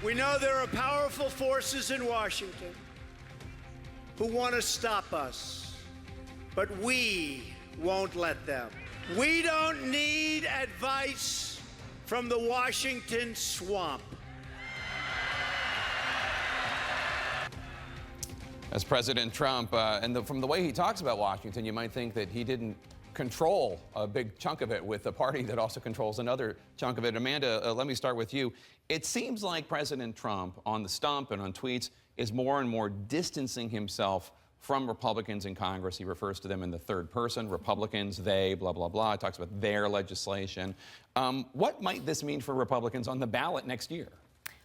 We know there are powerful forces in Washington who want to stop us, but we won't let them. We don't need advice from the Washington swamp. As President Trump, from the way he talks about Washington, you might think that he didn't control a big chunk of it with a party that also controls another chunk of it. Amanda, let me start with you. It seems like President Trump on the stump and on tweets is more and more distancing himself from Republicans in Congress. He refers to them in the third person, Republicans, they, blah, blah, blah. He talks about their legislation. What might this mean for Republicans on the ballot next year?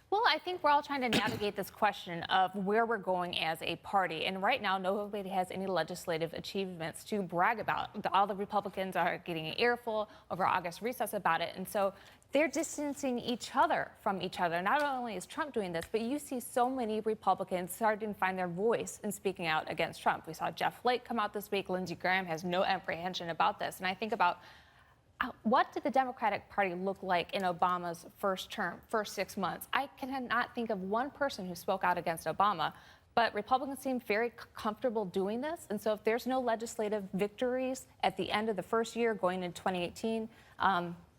Well, I think we're all trying to navigate this question of where we're going as a party. And right now, nobody has any legislative achievements to brag about. All the Republicans are getting an earful over August recess about it. And so they're distancing each other from each other. Not only is Trump doing this, but you see so many Republicans starting to find their voice in speaking out against Trump. We saw Jeff Flake come out this week. Lindsey Graham has no apprehension about this. And I think about what did the Democratic Party look like in Obama's first term, first 6 months? I cannot think of one person who spoke out against Obama, but Republicans seem very comfortable doing this. And so if there's no legislative victories at the end of the first year going into 2018,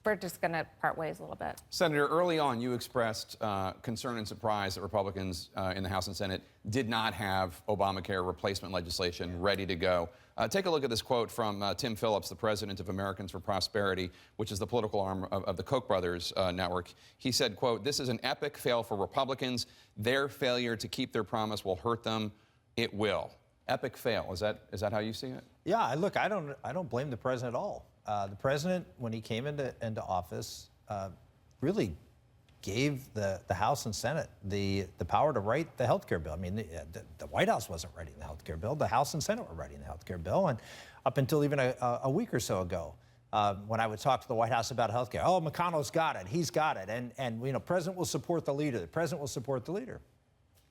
we're just going to part ways a little bit. Senator, early on, you expressed concern and surprise that Republicans in the House and Senate did not have Obamacare replacement legislation ready to go. Take a look at this quote from Tim Phillips, the president of Americans for Prosperity, which is the political arm of the Koch brothers network. He said, quote, "This is an epic fail for Republicans. Their failure to keep their promise will hurt them. It will." Epic fail. Is that how you see it? Yeah, look, I don't blame the president at all. The president, when he came into office, really gave the House and Senate the power to write the health care bill. I mean, the White House wasn't writing the health care bill. The House and Senate were writing the health care bill. And up until even a week or so ago, when I would talk to the White House about health care, oh, McConnell's got it. He's got it. And you know, president will support the leader. The president will support the leader.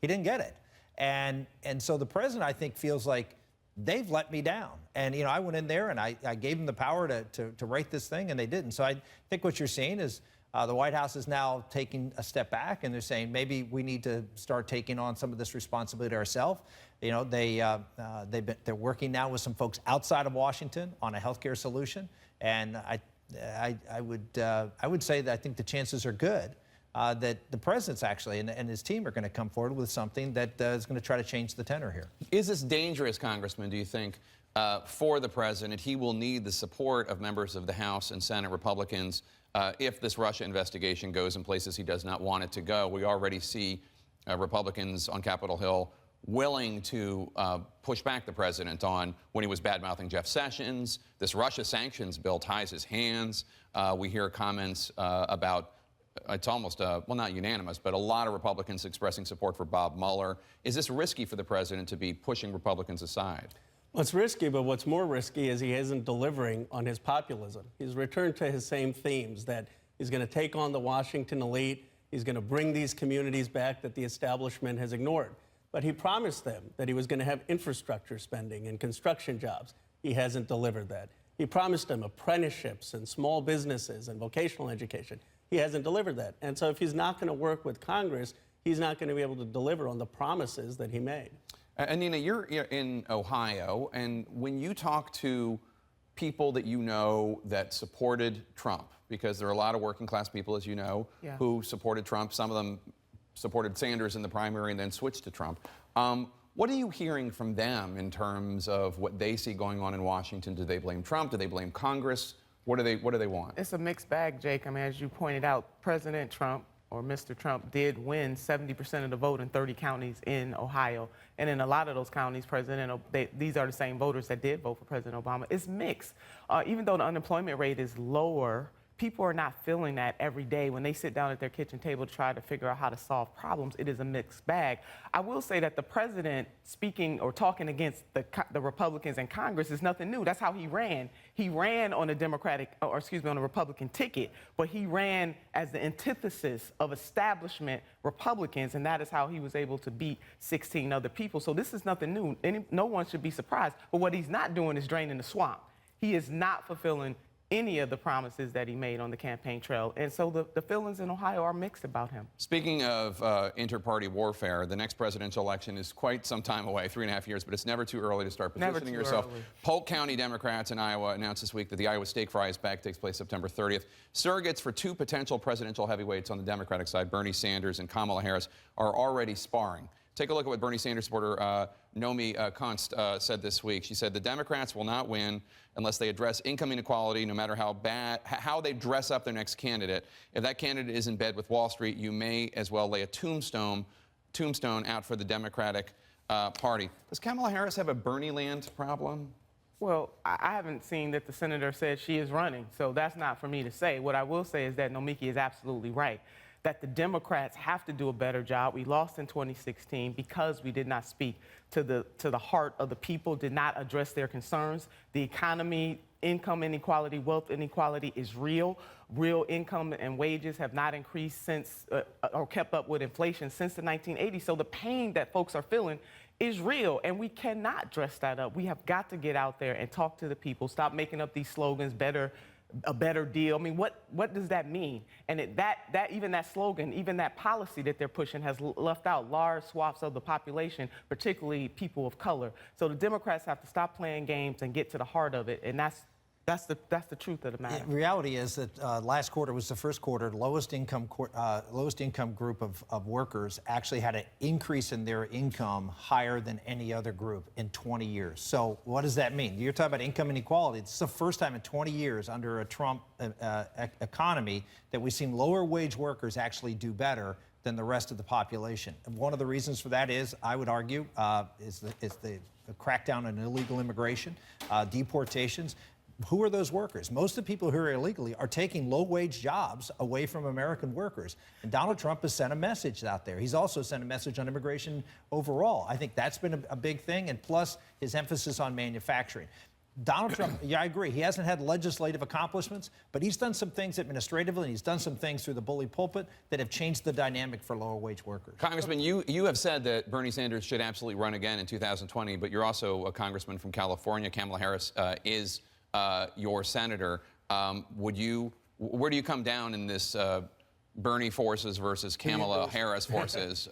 He didn't get it. And so the president, I think, feels like they've let me down. And, you know, I went in there and I gave them the power to write this thing, and they didn't. So I think what you're seeing is the White House is now taking a step back, and they're saying maybe we need to start taking on some of this responsibility ourselves. You know, they're working now with some folks outside of Washington on a healthcare solution. And I would say that I think the chances are good that the president's actually and his team are going to come forward with something that is going to try to change the tenor here. Is this dangerous, Congressman, do you think, for the president? He will need the support of members of the House and Senate Republicans if this Russia investigation goes in places he does not want it to go. We already see Republicans on Capitol Hill willing to push back the president on when he was bad-mouthing Jeff Sessions. This Russia sanctions bill ties his hands. We hear comments about it's almost, well, not unanimous, but a lot of Republicans expressing support for Bob Mueller. Is this risky for the president to be pushing Republicans aside? Well, it's risky, but what's more risky is he isn't delivering on his populism. He's returned to his same themes, that he's going to take on the Washington elite. He's going to bring these communities back that the establishment has ignored. But he promised them that he was going to have infrastructure spending and construction jobs. He hasn't delivered that. He promised them apprenticeships and small businesses and vocational education. He hasn't delivered that. And so if he's not going to work with Congress, he's not going to be able to deliver on the promises that he made. And Nina, you're in Ohio, and when you talk to people that you know that supported Trump, because there are a lot of working class people, as you know, who supported Trump. Some of them supported Sanders in the primary and then switched to Trump. What are you hearing from them in terms of what they see going on in Washington? Do they blame Trump? Do they blame Congress? What do they want? It's a mixed bag, Jake. I mean, as you pointed out, President Trump, or Mr. Trump, did win 70% of the vote in 30 counties in Ohio. And in a lot of those counties, these are the same voters that did vote for President Obama. It's mixed. Even though the unemployment rate is lower, people are not feeling that every day when they sit down at their kitchen table to try to figure out how to solve problems. It is a mixed bag. I will say that the president speaking or talking against the Republicans in Congress is nothing new. That's how he ran. He ran on on a Republican ticket, but he ran as the antithesis of establishment Republicans, and that is how he was able to beat 16 other people. So this is nothing new. No one should be surprised. But what he's not doing is draining the swamp. He is not fulfilling any of the promises that he made on the campaign trail. And so the feelings in Ohio are mixed about him. Speaking of inter-party warfare, the next presidential election is quite some time away, 3.5 years, but it's never too early to start Never positioning too yourself. early. Polk County Democrats in Iowa announced this week that the Iowa Steak Fries Bag takes place September 30th. Surrogates for two potential presidential heavyweights on the Democratic side, Bernie Sanders and Kamala Harris, are already sparring. Take a look at what Bernie Sanders supporter Nomi Konst said this week. She said the Democrats will not win unless they address income inequality, no matter how they dress up their next candidate. If that candidate is in bed with Wall Street, you may as well lay a tombstone out for the Democratic Party. Does Kamala Harris have a Bernie land problem? Well, I haven't seen that the senator said she is running, so that's not for me to say. What I will say is that Nomiki is absolutely right, that the Democrats have to do a better job. We lost in 2016 because we did not speak to the heart of the people, did not address their concerns. The economy, income inequality, wealth inequality is real. Real income and wages have not increased since or kept up with inflation since the 1980s. So the pain that folks are feeling is real, and we cannot dress that up. We have got to get out there and talk to the people, stop making up these slogans, a better deal. I mean, what does that mean? And even that slogan, even that policy that they're pushing has left out large swaths of the population, particularly people of color. So the Democrats have to stop playing games and get to the heart of it, and that's the truth of the matter. The reality is that last quarter was the first quarter. Lowest income group of workers actually had an increase in their income higher than any other group in 20 years. So what does that mean? You're talking about income inequality. It's the first time in 20 years under a Trump economy that we've seen lower wage workers actually do better than the rest of the population. And one of the reasons for that is, I would argue, is the crackdown on illegal immigration, deportations. Who are those workers? Most of the people who are illegally are taking low-wage jobs away from American workers. And Donald Trump has sent a message out there. He's also sent a message on immigration overall. I think that's been a big thing, and plus his emphasis on manufacturing. Donald Trump, yeah, I agree, he hasn't had legislative accomplishments, but he's done some things administratively, and he's done some things through the bully pulpit that have changed the dynamic for lower-wage workers. Congressman, you have said that Bernie Sanders should absolutely run again in 2020, but you're also a congressman from California. Kamala Harris is your senator. Where do you come down in this Bernie forces versus Kamala Harris forces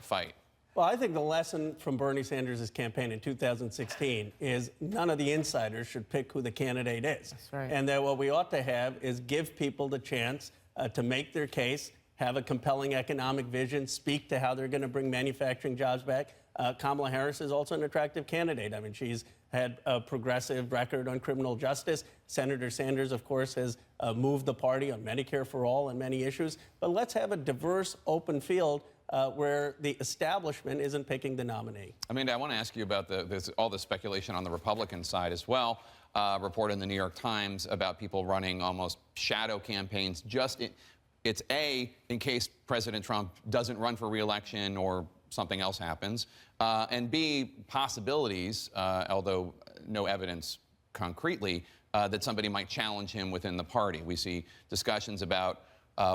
fight? Well, I think the lesson from Bernie Sanders' campaign in 2016 is none of the insiders should pick who the candidate is. That's right. And that what we ought to have is give people the chance to make their case, have a compelling economic vision, speak to how they're going to bring manufacturing jobs back. Kamala Harris is also an attractive candidate. I mean, she's had a progressive record on criminal justice. Senator Sanders, of course, has moved the party on Medicare for all and many issues. But let's have a diverse, open field where the establishment isn't picking the nominee. Amanda, I want to ask you about all the speculation on the Republican side as well. Report in the New York Times about people running almost shadow campaigns. It's in case President Trump doesn't run for re-election or something else happens, and B, possibilities, although no evidence concretely, that somebody might challenge him within the party. We see discussions about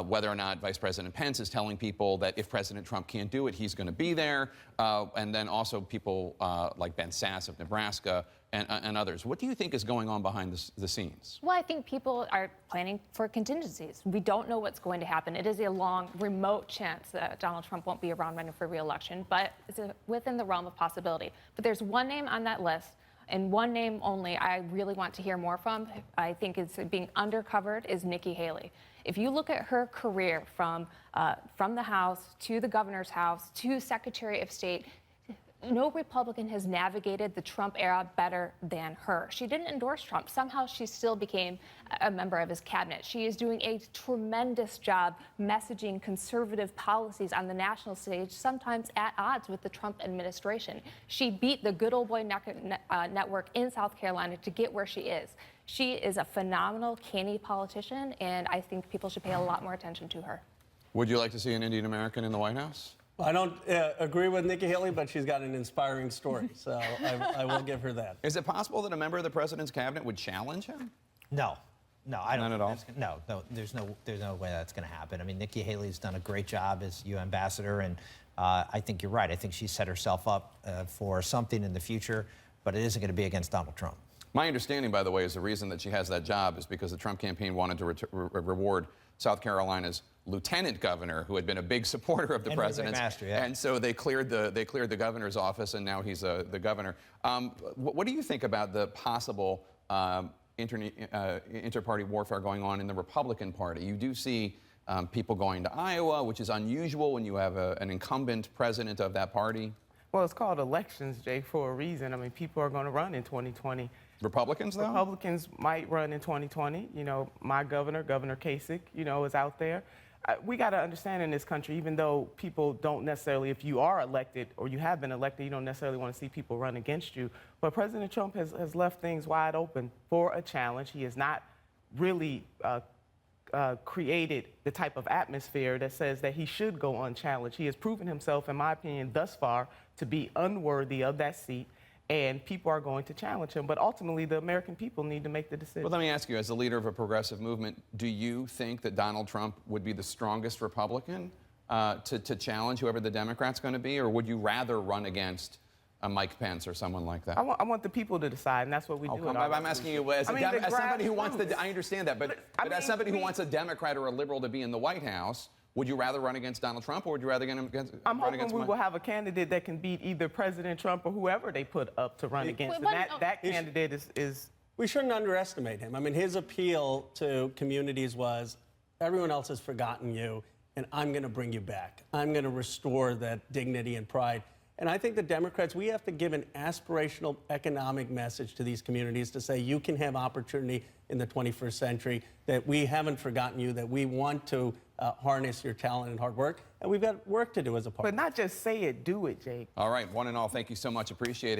whether or not Vice President Pence is telling people that if President Trump can't do it, he's going to be there, and then also people like Ben Sasse of Nebraska and others. What do you think is going on behind the scenes? Well, I think people are planning for contingencies. We don't know what's going to happen. It is a long, remote chance that Donald Trump won't be around running for re-election, but it's within the realm of possibility. But there's one name on that list, and one name only I really want to hear more from, I think is being undercovered, is Nikki Haley. If you look at her career from the House to the governor's house to Secretary of State, no Republican has navigated the Trump era better than her. She didn't endorse Trump. Somehow she still became a member of his cabinet. She is doing a tremendous job messaging conservative policies on the national stage, sometimes at odds with the Trump administration. She beat the Good Old Boy Network in South Carolina to get where she is. She is a phenomenal, canny politician, and I think people should pay a lot more attention to her. Would you like to see an Indian American in the White House? I don't agree with Nikki Haley, but she's got an inspiring story, so I will give her that. Is it possible that a member of the president's cabinet would challenge him? No, I don't. None at all? No, there's no way that's going to happen. I mean, Nikki Haley's done a great job as UN ambassador, and I think you're right. I think she set herself up for something in the future, but it isn't going to be against Donald Trump. My understanding, by the way, is the reason that she has that job is because the Trump campaign wanted to reward South Carolina's lieutenant governor, who had been a big supporter of the Henry president's. McMaster, yeah. And so they cleared the governor's office, and now he's the governor. What do you think about the possible inter-party warfare going on in the Republican Party? You do see people going to Iowa, which is unusual when you have an incumbent president of that party. Well, it's called elections, Jake, for a reason. I mean, people are going to run in 2020. Republicans, though? Republicans might run in 2020. You know, my governor, Governor Kasich, you know, is out there. We got to understand in this country, even though people don't necessarily, if you are elected or you have been elected, you don't necessarily want to see people run against you. But President Trump has left things wide open for a challenge. He has not really created the type of atmosphere that says that he should go unchallenged. He has proven himself, in my opinion, thus far, to be unworthy of that seat, and people are going to challenge him. But ultimately, the American people need to make the decision. Well, let me ask you, as the leader of a progressive movement, do you think that Donald Trump would be the strongest Republican to challenge whoever the Democrat's going to be, or would you rather run against Mike Pence or someone like that? I want the people to decide, and that's what we do. I'm asking you, as somebody who wants grassroots. I understand that, but as somebody who wants a Democrat or a liberal to be in the White House, would you rather run against Donald Trump, or would you rather run against we will have a candidate that can beat either President Trump or whoever they put up to run against. And that candidate is. We shouldn't underestimate him. I mean, his appeal to communities was, everyone else has forgotten you, and I'm going to bring you back. I'm going to restore that dignity and pride. And I think the Democrats, we have to give an aspirational economic message to these communities to say you can have opportunity in the 21st century, that we haven't forgotten you, that we want to harness your talent and hard work. And we've got work to do as a party. But not just say it, do it, Jake. All right, one and all, thank you so much. Appreciate it.